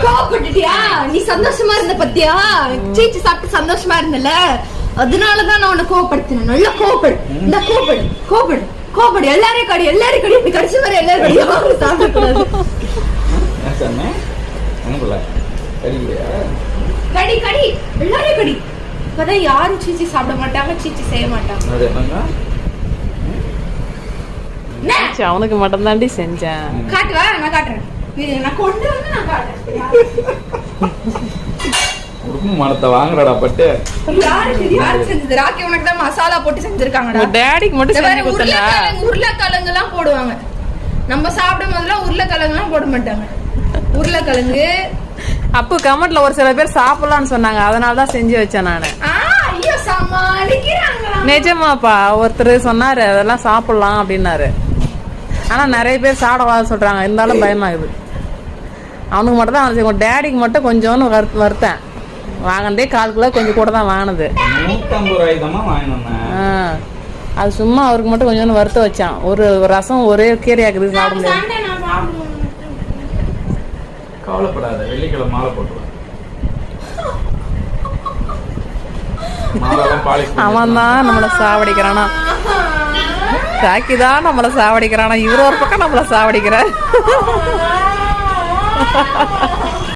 கோவப்பட்டுட்டியா? நீ சந்தோஷமா இருந்த பத்தியா? சீச்சி சாப்பிட்டு சந்தோஷமா இருந்தல, அதனாலதான் நான் உன்னை கோவப்படுத்தினேன். நல்லா கோவப்படு, இந்த கோவப்படு கோவப்படு கோவப்படு. எல்லாரையும் கடி, எல்லாரையும் கடி. இப்படி கடிச்சு வர எல்லாரும் கடி. யாரும் சாப்பிடக்கூடாது. கடி கடி, எல்லாரையும் கடி. இப்பதான் யாரும் சீச்சி சாப்பிட மாட்டாங்க, சீச்சி செய்ய மாட்டாங்க. அவனுக்கு மட்டும் தாண்டி செஞ்சேன். காட்டுவா? நான் காட்டுறேன். நான் கொண்டு வந்து நான் காட்டுறேன். மரத்தை வாங்குறடா பட்டு. யாரு செஞ்சது? ராக்கி உனக்கு தான் மசாலா போட்டு செஞ்சிருக்காங்கடா. டாடிக்கு மட்டும் செஞ்சு கொடுத்தல. உருளைக்கிழங்கு எல்லாம் போடுவாங்க. நம்ம சாப்பிடும் போதெல்லாம் உருளைக்கிழங்கு எல்லாம் போட மாட்டாங்க. உருளைக்கிழங்கு அப்போ கமெண்ட்ல ஒரு சில பேர் சாப்பிடலாம்னு சொன்னாங்க, அதனாலதான் செஞ்சு வச்சேன் நானு. ஐயோ சமாளிக்கிறாங்க. நிஜமாப்பா, ஒருத்தர் சொன்னாரு அதெல்லாம் சாப்பிடலாம் அப்படின்னாரு. ஆனா நிறைய பேர் சாப்பிடவாத சொல்றாங்க, இருந்தாலும் பயமாகுது. அவனுக்கு மட்டும் தான், டேடிக்கு மட்டும் கொஞ்சோன்னு வருத்தேன். வாங்கினதே 1/4 கிலோ கொஞ்சம் கூட தான் வாங்கினது. 150 ரூபாய்க்கு வாங்கினேன். அது சும்மா அவருக்கு மட்டும் கொஞ்சோன்னு வறுத்த வச்சான். ஒரு ரசம் ஒரே கீரையாக்குது, சாப்பிட முடியாது. கவலைப்படாத, வெள்ளிக்கிழமை மாலை போட்டுருவேன். அவன் தான் நம்மள சாவடிக்கிறானா, சாக்கிதான் நம்மள சாவடிக்கிறானா. இவரு ஒரு பக்கம் நம்மள சாவடிக்கிறார்.